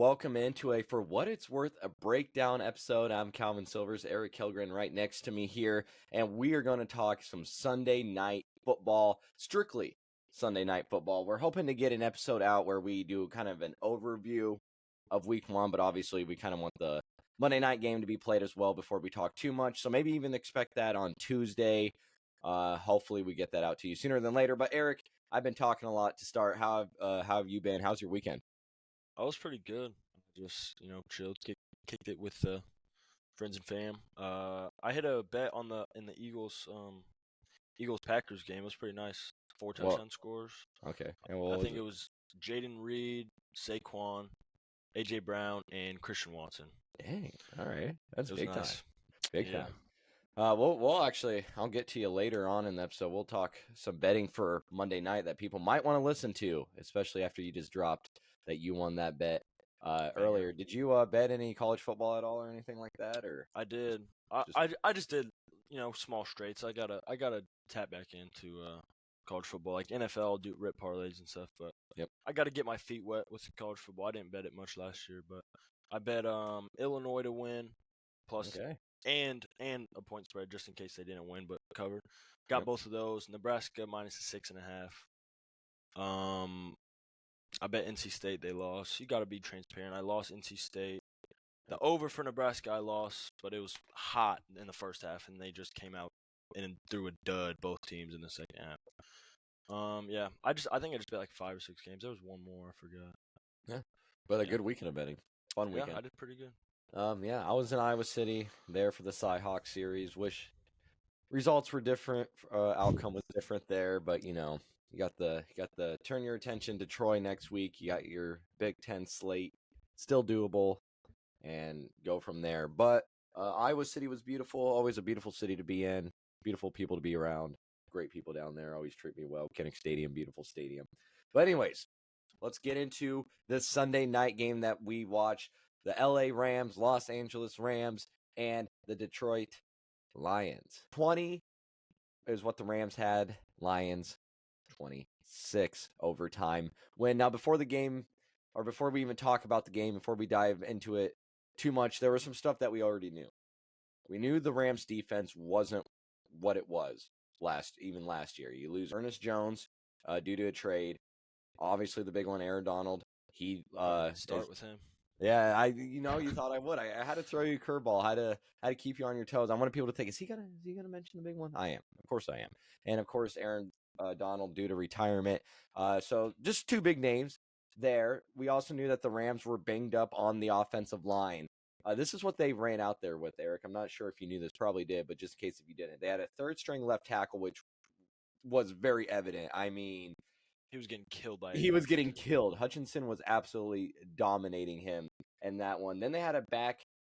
welcome into For What It's Worth, a breakdown episode. I'm Calvin Silvers, Erik Kellgren right next to me here, and we are going to talk some Sunday night football, strictly Sunday night football. We're hoping to get an episode out where we do kind of an overview of week one, but obviously we kind of want the Monday night game to be played as well before we talk too much. So maybe even expect that on Tuesday. Hopefully we get that out to you sooner than later. But Erik, I've been talking a lot to start. How have you been? How's your weekend? I was pretty good. Just chilled, kicked it with friends and fam. I hit a bet on in the Eagles Packers game. It was pretty nice. 4 Well, touchdown scores. okay. And I what was think it? it was Jaden Reed, Saquon, AJ Brown, and Christian Watson. Dang. All right. That's It was big time. nice. Big Yeah. time. We'll actually, I'll get to you later on in the episode. We'll talk some betting for Monday night that people might want to listen to, especially after you just dropped that you won that bet earlier. Did you bet any college football at all or anything like that? Or I did. just- I just did small straights. I gotta tap back into college football, like NFL, do rip parlays and stuff. But Yep. I got to get my feet wet with college football. I didn't bet it much last year, but I bet Illinois to win, plus Okay. and a point spread just in case they didn't win but covered. Got Yep. both of those. Nebraska minus the 6.5. I bet NC State they lost. You got to be transparent. I lost NC State. The over for Nebraska I lost, but it was hot in the first half, and they just came out and threw a dud both teams in the second half. Yeah, I think I just bet like 5 or 6 games. There was one more I forgot. But a Yeah. good weekend of betting. Fun Yeah, weekend. I did pretty good. Yeah, I was in Iowa City there for the Cy-Hawk series. Wish results were different. Outcome was different there, but you got the turn your attention to Troy next week. You got your Big Ten slate, still doable, and go from there. But Iowa City was beautiful. Always a beautiful city to be in. Beautiful people to be around. Great people down there. Always treat me well. Kinnick Stadium, beautiful stadium. But anyways, let's get into the Sunday night game that we watched. The LA Rams, Los Angeles Rams, and the Detroit Lions. 20 is what the Rams had. Lions 26 overtime. Before the game, or before we even talk about the game, before we dive into it too much, there was some stuff that we already knew. We knew the Rams defense wasn't what it was last year. You lose Ernest Jones due to a trade. Obviously, the big one, Aaron Donald. He Start with him. Yeah, you thought I would. I had to throw you a curveball. Had to keep you on your toes. I wanted people to think, is he gonna mention the big one? I am. Of course I am. And of course Aaron Donald due to retirement. So just 2 big names there. We also knew that the Rams were banged up on the offensive line. This is what they ran out there with, Erik. I'm not sure if you knew this, probably did, but just in case if you didn't. They had a 3rd string left tackle, which was very evident. I mean, He was getting killed by. he was getting killed. Hutchinson was absolutely dominating him in that one. Then they had a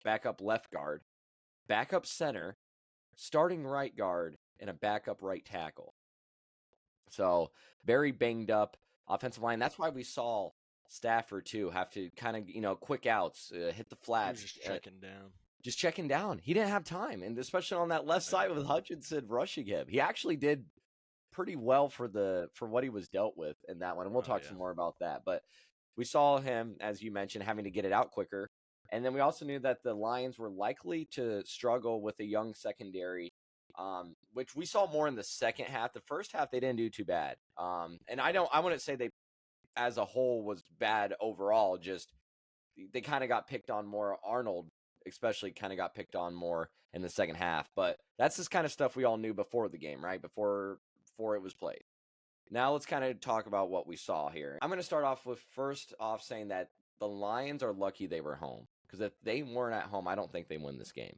backup left guard, backup center, starting right guard, and a backup right tackle. So very banged up offensive line. That's why we saw Stafford too have to kind of quick outs, hit the He flats, was just checking down. just checking down. He didn't have time, and especially on that left side with Hutchinson rushing him. He actually did pretty well for what he was dealt with in that one, and we'll talk some more about that. But we saw him, as you mentioned, having to get it out quicker, and then we also knew that the Lions were likely to struggle with a young secondary, which we saw more in the second half. The first half they didn't do too bad, and I wouldn't say they as a whole was bad overall. Just they kind of got picked on more. Arnold especially kind of got picked on more in the second half, but that's this kind of stuff we all knew before the game, right? Before it was played. Now let's kind of talk about what we saw here. I'm going to start off with saying that the Lions are lucky they were home, because if they weren't at home, I don't think they win this game.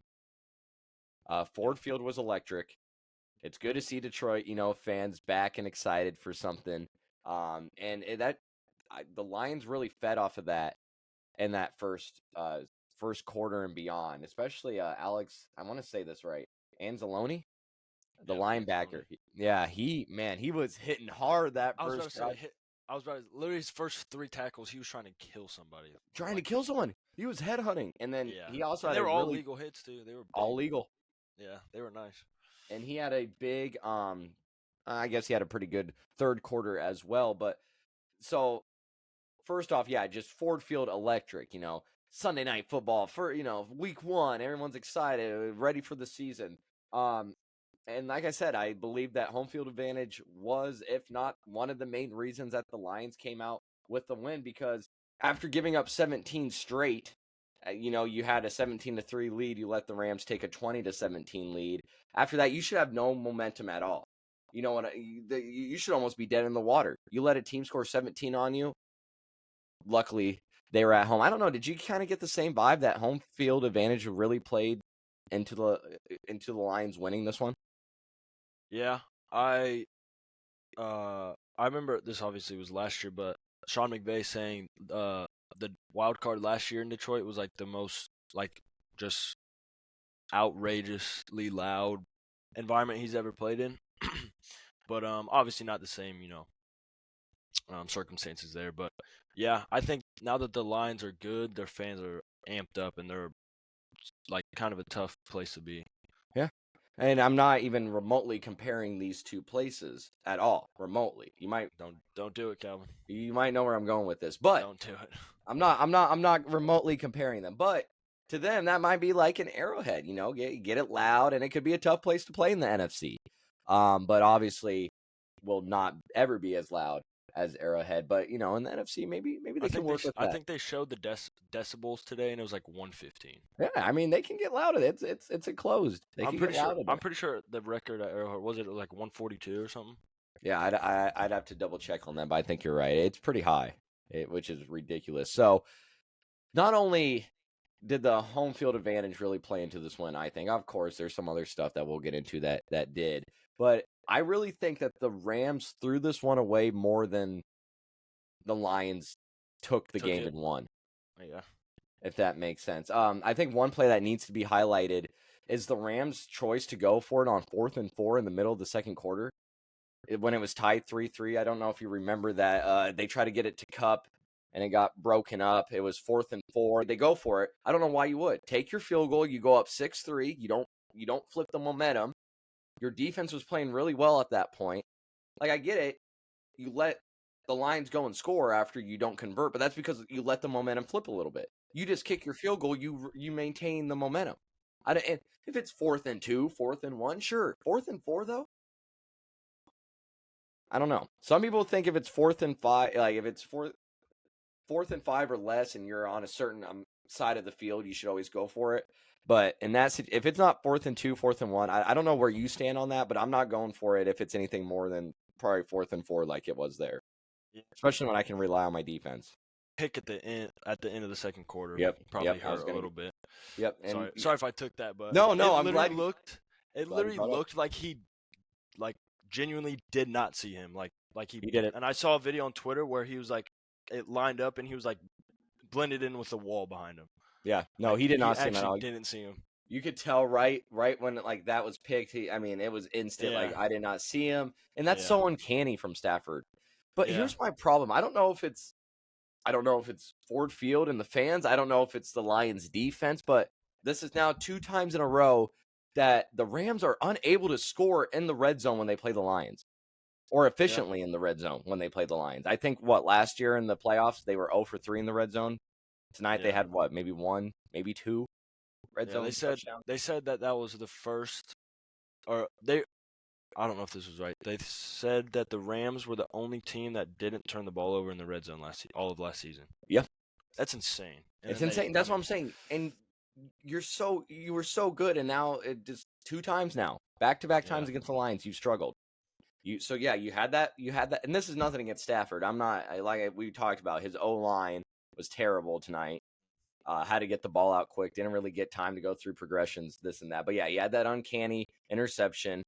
Ford Field was electric. It's good to see Detroit, fans back and excited for something. The Lions really fed off of that in that first quarter and beyond, especially Alex, I want to say this right, Anzalone, the linebacker. He was hitting hard that first drive. I was about to literally his first 3 tackles, he was trying to kill somebody. To kill someone. He was headhunting. And then he also had they were all legal hits too. They were all legal. Yeah, they were nice. And he had a big I guess he had a pretty good third quarter as well. But so first off, yeah, just Ford Field electric, Sunday night football for, week 1, everyone's excited, ready for the season. And like I said, I believe that home field advantage was, if not one of the main reasons that the Lions came out with the win, because after giving up 17 straight, you had a 17-3 lead. You let the Rams take a 20-17 lead. After that, you should have no momentum at all. You know what? You should almost be dead in the water. You let a team score 17 on you. Luckily, they were at home. I don't know. Did you kind of get the same vibe that home field advantage really played into the Lions winning this one? Yeah, I remember this obviously was last year, but Sean McVay saying the wild card last year in Detroit was like the most just outrageously loud environment he's ever played in. But obviously not the same, circumstances there. But yeah, I think now that the Lions are good, their fans are amped up, and they're like kind of a tough place to be. Yeah. And I'm not even remotely comparing these two places at all. Remotely. You might don't do it, Calvin. You might know where I'm going with this, but don't do it. I'm not remotely comparing them. But to them, that might be like an Arrowhead, get it loud, and it could be a tough place to play in the NFC. But obviously will not ever be as loud as Arrowhead. But in the NFC, maybe they can work with that. I think they showed the decibels today, and it was like 115. Yeah, I mean they can get loud. It's enclosed. I'm pretty sure the record at Arrowhead was it like 142 or something. Yeah, I'd have to double check on that, but I think you're right. It's pretty high, which is ridiculous. So, not only did the home field advantage really play into this one, I think, of course, there's some other stuff that we'll get into that did, but I really think that the Rams threw this one away more than the Lions took the game and won. Yeah. If that makes sense. I think one play that needs to be highlighted is the Rams' choice to go for it on 4th and 4 in the middle of the second quarter. When it was tied 3-3, I don't know if you remember that. They tried to get it to Kupp, and it got broken up. It was 4th and 4. They go for it. I don't know why you would. Take your field goal. You go up 6-3. You don't flip the momentum. Your defense was playing really well at that point. Like, I get it. You let the Lions go and score after you don't convert, but that's because you let the momentum flip a little bit. You just kick your field goal. You maintain the momentum. And if it's 4th and 2, 4th and 1, sure. 4th and 4 though. I don't know. Some people think if it's 4th and 5, like if it's 4th and 5 or less, and you're on a certain side of the field, you should always go for it. But if it's not 4th and 2, 4th and 1, I don't know where you stand on that, but I'm not going for it if it's anything more than probably 4th and 4 like it was there. Yeah. Especially when I can rely on my defense. Pick at the end of the second quarter. Yep. Probably hurt a little bit. Yep. Sorry if I took that, but no, I'm glad. It literally looked like he genuinely did not see him. Like he did it. And I saw a video on Twitter where he was like, it lined up and he was like blended in with the wall behind him. Yeah. No, he did not see him at all. Didn't see him. You could tell right when that was picked. It was instant. Yeah. Like I did not see him, and that's so uncanny from Stafford. But here's my problem. I don't know if it's Ford Field and the fans. I don't know if it's the Lions defense, but this is now 2 times in a row that the Rams are unable to score in the red zone when they play the Lions, or efficiently in the red zone when they play the Lions. I think last year in the playoffs, they were 0 for 3 in the red zone. Tonight they had maybe 1, maybe 2 red zone touchdowns. They said that was the first, I don't know if this was right. They said that the Rams were the only team that didn't turn the ball over in the red zone all of last season. Yeah. That's insane. It's insane. That's what I'm saying. And you were so good, and now it just 2 times now. Back-to-back times against the Lions, you struggled. You had that, and this is nothing against Stafford. We talked about, his O-line was terrible tonight. Had to get the ball out quick, didn't really get time to go through progressions, this and that. But yeah, he had that uncanny interception.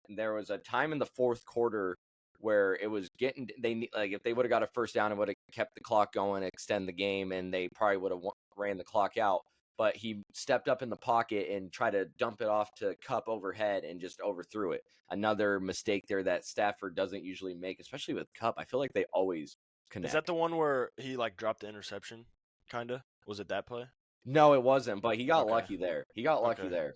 There was a time in the 4th quarter where it was if they would have got a first down, it would have kept the clock going, extend the game, and they probably would have ran the clock out. But he stepped up in the pocket and tried to dump it off to Kupp overhead and just overthrew it. Another mistake there that Stafford doesn't usually make, especially with Kupp. I feel like they always connect. Is that the one where he dropped the interception? Kinda. Was it that play? No, it wasn't. But he got lucky there. There.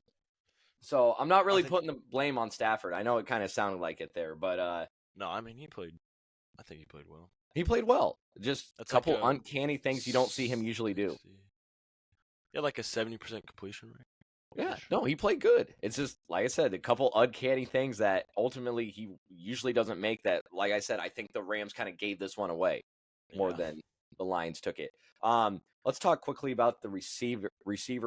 So I'm not really putting the blame on Stafford. I know it kind of sounded like it there, but no, I mean I think he played well. He played well. Just a That's couple like a uncanny things you don't see him usually do. 60. Yeah, like a 70% completion rate. Yeah, no, he played good. It's just, like I said, a couple uncanny things that ultimately he usually doesn't make that. Like I said, I think the Rams kind of gave this one away more than the Lions took it. Let's talk quickly about the receiver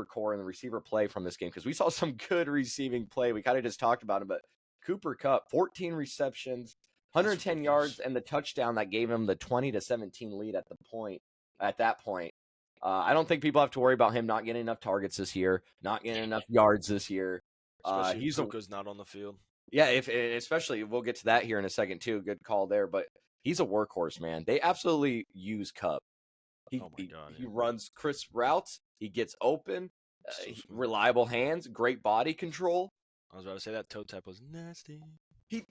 core and the receiver play from this game, because we saw some good receiving play. We kind of just talked about it, but Cooper Kupp, 14 receptions, 110 yards, and the touchdown that gave him the 20-17 lead at that point. I don't think people have to worry about him not getting enough targets this year, not getting enough yards this year. Especially if Puka's not on the field. Yeah, especially we'll get to that here in a second too. Good call there, but he's a workhorse, man. They absolutely use Kupp. He runs crisp routes. He gets open. Reliable hands, great body control. I was about to say that toe tap was nasty. He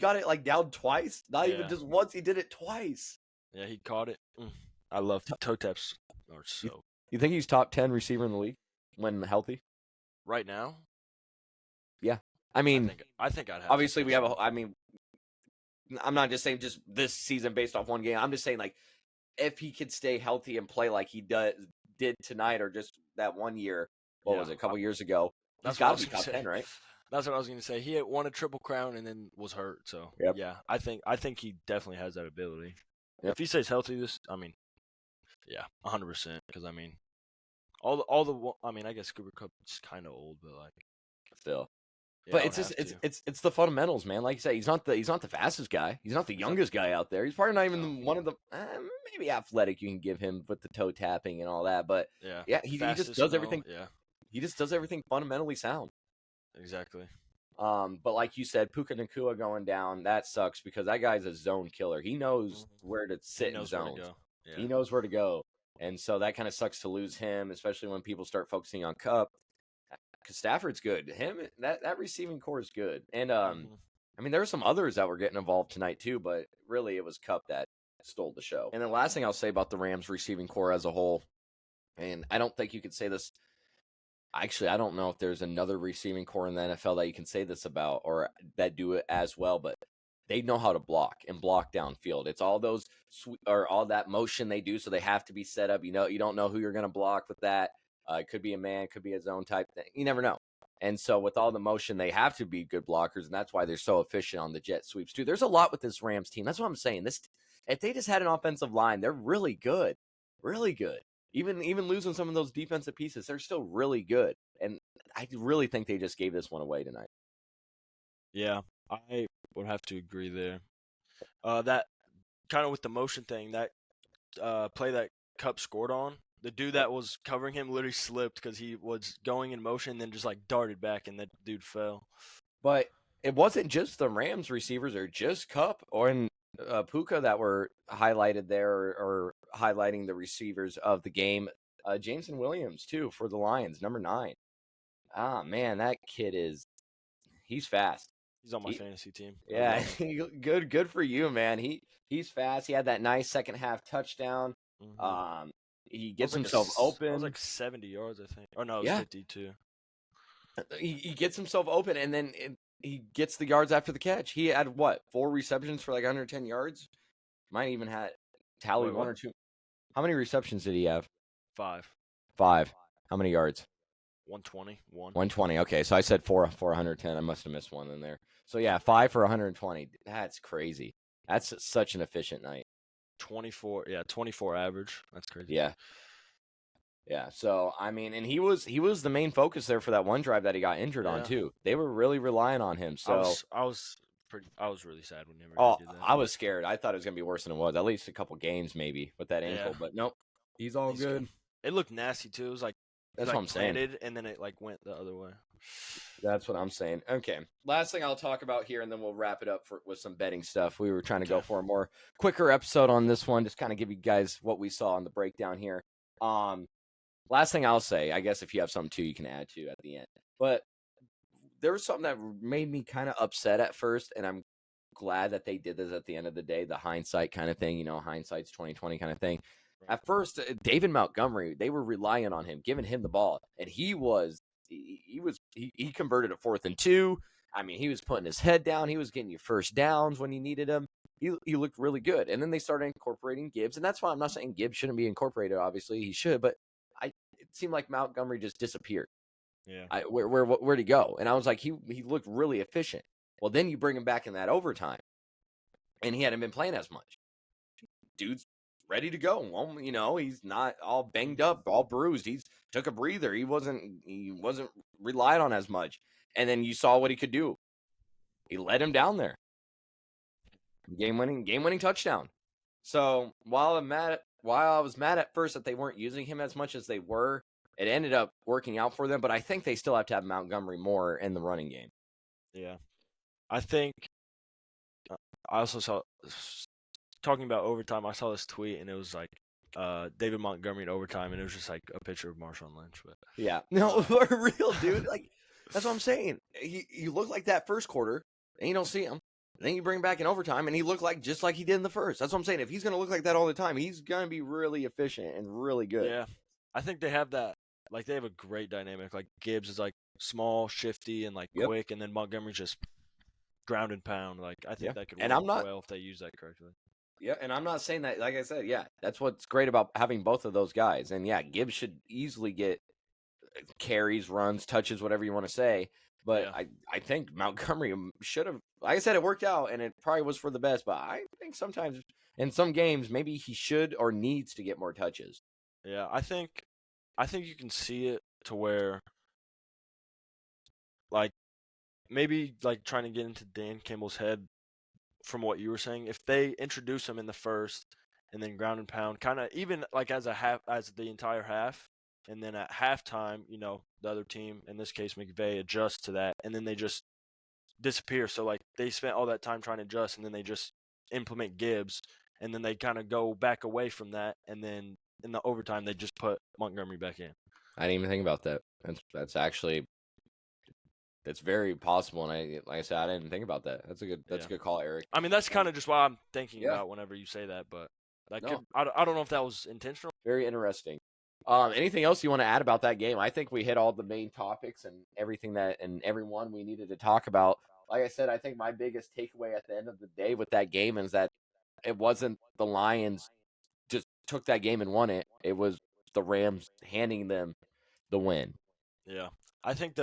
got it like down twice. Not even just once. He did it twice. Yeah, he caught it. I love toe taps. You think he's top 10 receiver in the league when healthy? Right now? Yeah. I mean, I think I'd have. Obviously, I'm not just saying just this season based off one game. I'm just saying, like, if he could stay healthy and play like he did tonight, or just that 1 year, was it, a couple years ago? He's got to be top 10, right? That's what I was going to say. He had won a Triple Crown and then was hurt. So yeah, I think he definitely has that ability. Yep. If he stays healthy, 100%. Because I guess Cooper Kupp is kind of old, but like still. Yeah, but it's just it's the fundamentals, man. Like you say, he's not the fastest guy. He's not the youngest guy out there. He's probably not even one of the maybe athletic you can give him with the toe tapping and all that. But he just does everything. Yeah, he just does everything fundamentally sound. Exactly. But like you said, Puka Nacua going down, that sucks because that guy's a zone killer. He knows where to sit in zones. He knows where to go, and so that kind of sucks to lose him, especially when people start focusing on Kupp. Because Stafford's good. That receiving core is good. And, I mean, there were some others that were getting involved tonight, too, but really it was Kupp that stole the show. And the last thing I'll say about the Rams receiving core as a whole, and I don't think you could say this. Actually, I don't know if there's another receiving core in the NFL that you can say this about or that do it as well, but they know how to block and block downfield. It's all those all that motion they do, so they have to be set up. You don't know who you're going to block with that. It could be a man, could be a zone type thing. You never know. And so with all the motion, they have to be good blockers, and that's why they're so efficient on the jet sweeps too. There's a lot with this Rams team. That's what I'm saying. If they just had an offensive line, they're really good. Really good. Even losing some of those defensive pieces, they're still really good. And I really think they just gave this one away tonight. Yeah, I would have to agree there. That kind of with the motion thing, that play that Kupp scored on, the dude that was covering him literally slipped because he was going in motion and then just like darted back and that dude fell. But it wasn't just the Rams receivers or just Kupp or Puka that were highlighted there or highlighting the receivers of the game. Jameson Williams, too, for the Lions, number 9. Ah, man, that kid he's fast. He's on my fantasy team. Yeah, good for you, man. He's fast. He had that nice second half touchdown. Mm-hmm. He gets himself open. It was like 70 yards, I think. Or no, it was 52. He gets himself open, and then he gets the yards after the catch. He had, 4 receptions for like 110 yards? Might even have tallied 1 or 2. How many receptions did he have? 5. How many yards? 120. 120. Okay, so I said 4 for 110. I must have missed one in there. So, 5 for 120. That's crazy. That's such an efficient night. 24 average. That's crazy. Yeah. So I mean, and he was the main focus there for that one drive that he got injured on too. They were really relying on him. So I was really sad when he did that. I was scared. I thought it was gonna be worse than it was. At least a couple games maybe with that ankle, but nope, he's good. It looked nasty too. It was like that's what I'm saying. And then it like went the other way. That's what I'm saying. Okay. Last thing I'll talk about here, and then we'll wrap it up with some betting stuff. We were trying to go for a more quicker episode on this one, just kind of give you guys what we saw on the breakdown here. Last thing I'll say, I guess if you have something too, you can add to at the end. But there was something that made me kind of upset at first, and I'm glad that they did this at the end of the day, the hindsight kind of thing, hindsight's 2020 kind of thing. At first, David Montgomery, they were relying on him, giving him the ball, and he converted a 4th and 2. I mean, he was putting his head down. He was getting you first downs when you needed him. he looked really good. And then they started incorporating Gibbs, and that's why I'm not saying Gibbs shouldn't be incorporated. Obviously, he should, but it seemed like Montgomery just disappeared. Yeah. Where'd he go? And I was like, he looked really efficient. Well, then you bring him back in that overtime, and he hadn't been playing as much. Dude's ready to go. Well, he's not all banged up, all bruised. He's took a breather. He wasn't relied on as much. And then you saw what he could do. He let him down there. Game winning touchdown. So while I was mad at first that they weren't using him as much as they were, it ended up working out for them. But I think they still have to have Montgomery more in the running game. Yeah, I think I also saw, talking about overtime, I saw this tweet, and it was like David Montgomery in overtime, and it was just like a picture of Marshawn Lynch. But yeah, no, for real, dude. Like that's what I'm saying. He looked like that first quarter, and you don't see him. Then you bring him back in overtime, and he looked like just like he did in the first. That's what I'm saying. If he's going to look like that all the time, he's going to be really efficient and really good. Yeah, I think they have that. Like they have a great dynamic. Like Gibbs is like small, shifty, and like quick, and then Montgomery's just ground and pound. Like I think that could work well if they use that correctly. Yeah, and I'm not saying that. Like I said, that's what's great about having both of those guys. And Gibbs should easily get carries, runs, touches, whatever you want to say. But I think Montgomery should have, like I said, it worked out, and it probably was for the best. But I think sometimes in some games, maybe he should or needs to get more touches. Yeah, I think you can see it to where, like, maybe like trying to get into Dan Campbell's head from what you were saying. If they introduce him in the first and then ground and pound, kind of even like as the entire half. And then at halftime, the other team, in this case McVay, adjusts to that, and then they just disappear. So, like, they spent all that time trying to adjust, and then they just implement Gibbs, and then they kind of go back away from that, and then in the overtime, they just put Montgomery back in. I didn't even think about that. That's actually very possible, and like I said, I didn't think about that. That's a good call, Eric. I mean, that's kind of just what I'm thinking about whenever you say that, but I don't know if that was intentional. Very interesting. Anything else you want to add about that game? I think we hit all the main topics and everything and everyone we needed to talk about. Like I said, I think my biggest takeaway at the end of the day with that game is that it wasn't the Lions just took that game and won it. It was the Rams handing them the win. Yeah. I think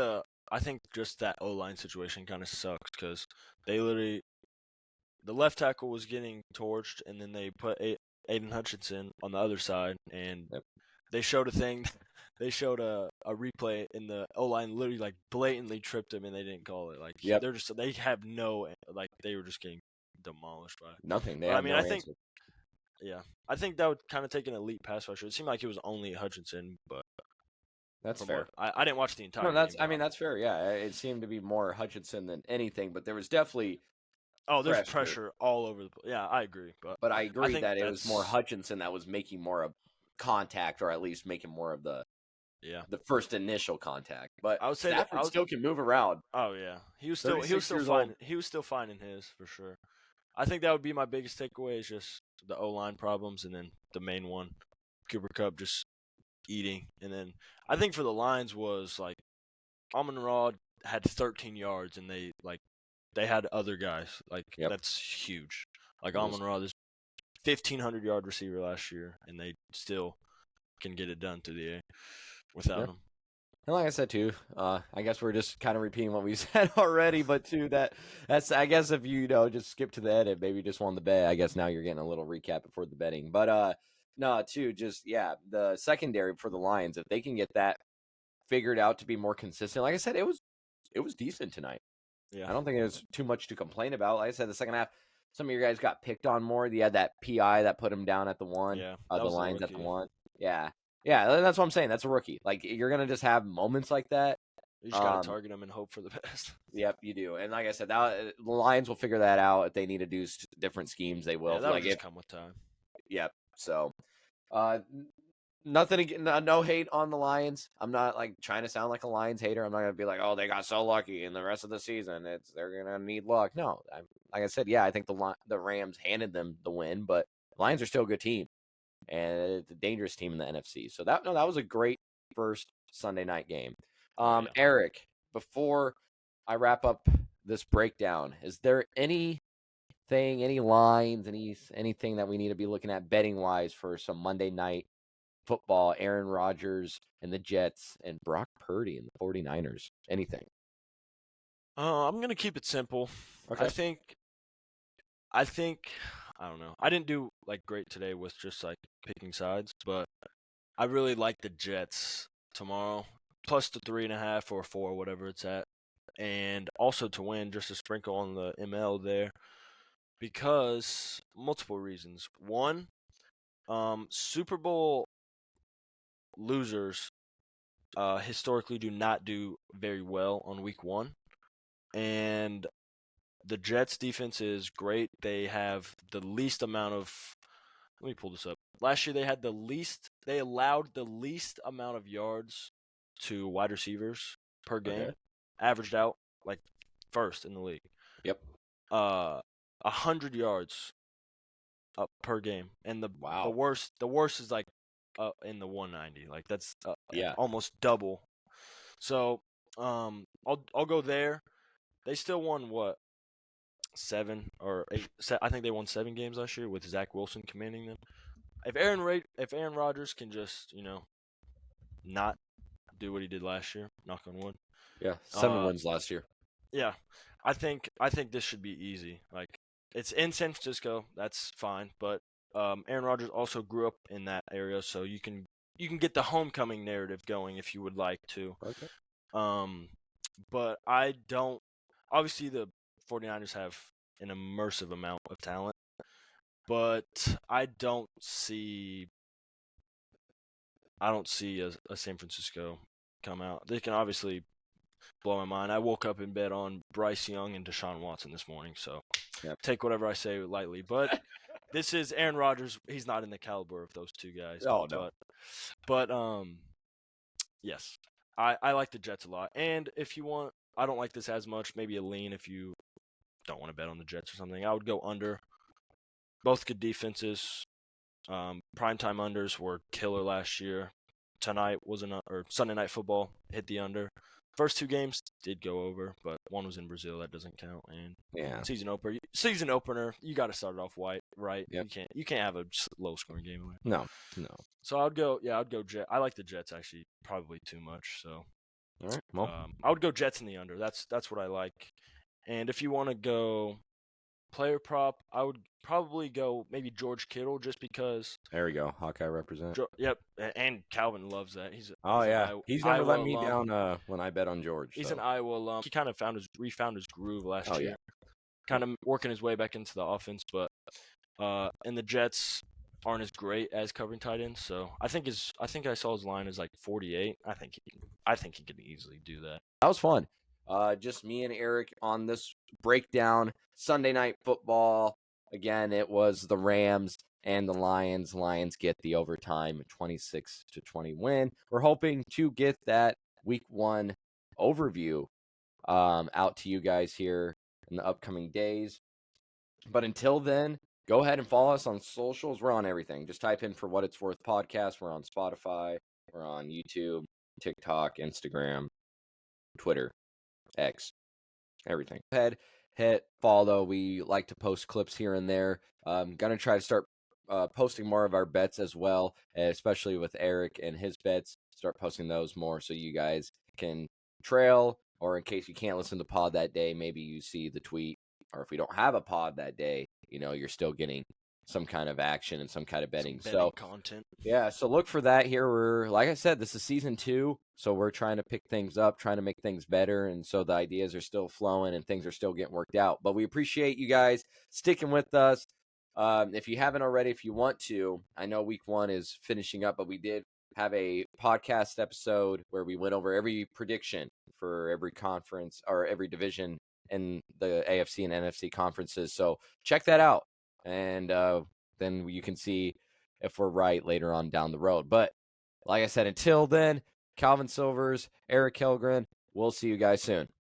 just that O-line situation kind of sucks because they literally, the left tackle was getting torched, and then they put Aiden Hutchinson on the other side, and they showed a thing. They showed a replay, and the O-line literally like blatantly tripped him, and they didn't call it. Like they have no, like, they were just getting demolished by nothing. I think that would kind of take an elite pass rusher. It seemed like it was only Hutchinson, but that's fair. I didn't watch the entire. No, that's fair. Yeah, it seemed to be more Hutchinson than anything, but there was definitely there's pressure all over the place. Yeah, I agree, but I agree that it was more Hutchinson that was making more of contact, or at least making more of the first initial contact. But I would say Stafford still can move around. Oh yeah, he was still fine. He was still finding his for sure. I think that would be my biggest takeaway is just the O-line problems, and then the main one, Cooper Kupp just eating. And then I think for the Lions was like Amon-Ra had 13 yards, and they had other guys. Like that's huge. Like Amon-Ra, this 1,500-yard receiver last year, and they still can get it done through the air without him. And like I said too, I guess we're just kind of repeating what we said already, but too that's I guess if you just skip to the edit, maybe just won the bet. I guess now you're getting a little recap before the betting, but no, too, just the secondary for the Lions, if they can get that figured out to be more consistent. Like I said, it was decent tonight. Yeah, I don't think there's too much to complain about. Like I said, the second half, some of your guys got picked on more. You had that PI that put him down at the one. Yeah, the Lions at the one. Yeah, that's what I'm saying. That's a rookie. Like, you're going to just have moments like that. You just got to target them and hope for the best. Yep, you do. And like I said, the Lions will figure that out. If they need to do different schemes, they will. Yeah, that'll just come with time. Yep. So, nothing, no hate on the Lions. I'm not like trying to sound like a Lions hater. I'm not going to be like, oh, they got so lucky in the rest of the season. They're going to need luck. No, like I said, I think the Rams handed them the win, but Lions are still a good team. And it's a dangerous team in the NFC. So that was a great first Sunday night game. Eric, before I wrap up this breakdown, is there anything anything, any lines, anything that we need to be looking at betting wise for some Monday night football, Aaron Rodgers and the Jets and Brock Purdy and the 49ers? Anything? I'm going to keep it simple. Okay. I think I don't know. I didn't do like great today with just like picking sides, but I really like the Jets tomorrow, plus the 3.5 or 4, whatever it's at, and also to win, just a sprinkle on the ML there, because multiple reasons. One, Super Bowl losers historically do not do very well on week 1, and the Jets defense is great. They have the least amount of. Let me pull this up. Last year they allowed the least amount of yards to wide receivers per game. Okay. Averaged out like first in the league. Yep. 100 yards up per game, and the Wow. the worst is like in the 190. Like that's Yeah. almost double. So I'll go there. They still won what, 7 or 8? I think they won 7 games last year with Zach Wilson commanding them. If Aaron Rodgers can just not do what he did last year, knock on wood. Yeah. 7 wins last year. Yeah, I think this should be easy. Like, it's in San Francisco, that's fine. But Aaron Rodgers also grew up in that area, so you can get the homecoming narrative going if you would like to. Okay. But I don't. Obviously, the 49ers have an immersive amount of talent, but I don't see a San Francisco come out. They can obviously blow my mind. I woke up in bed on Bryce Young and Deshaun Watson this morning, so take whatever I say lightly. But this is Aaron Rodgers. He's not in the caliber of those two guys. Oh, no. But yes, I like the Jets a lot. And if you want, I don't like this as much. Maybe a lean if you don't want to bet on the Jets or something. I would go under. Both good defenses. Primetime unders were killer last year. Tonight or Sunday Night Football hit the under. First 2 games did go over, but one was in Brazil, that doesn't count. And season opener, you got to start it off right. Yep. You can't have a low scoring game away. No. So I'd go Jets. I like the Jets actually probably too much. So all right, well, I would go Jets in the under. That's what I like. And if you want to go player prop, I would probably go maybe George Kittle, just because. There we go. Hawkeye represent. Yep, and Calvin loves that. He's never let me down when I bet on George. He's an Iowa alum. He kind of refound his groove last year. Kind of working his way back into the offense, but and the Jets aren't as great as covering tight ends. So I think I saw his line is like 48. I think he can easily do that. That was fun. Just me and Eric on this breakdown. Sunday Night Football. Again, it was the Rams and the Lions. Lions get the overtime 26-20 win. We're hoping to get that week 1 overview out to you guys here in the upcoming days. But until then, go ahead and follow us on socials. We're on everything. Just type in For What It's Worth podcast. We're on Spotify. We're on YouTube, TikTok, Instagram, Twitter, X, everything. Go ahead, hit follow. We like to post clips here and there. Gonna try to start posting more of our bets as well, especially with Eric and his bets. Start posting those more so you guys can trail, or in case you can't listen to pod that day, maybe you see the tweet, or if we don't have a pod that day, you're still getting some kind of action and some kind of betting. So content. Yeah, so look for that here. We're, like I said, this is season 2, so we're trying to pick things up, trying to make things better, and so the ideas are still flowing and things are still getting worked out. But we appreciate you guys sticking with us. If you haven't already, if you want to, I know week 1 is finishing up, but we did have a podcast episode where we went over every prediction for every conference or every division in the AFC and NFC conferences. So check that out. And then you can see if we're right later on down the road. But like I said, until then, Calvin Silvers, Erik Kellgren, we'll see you guys soon.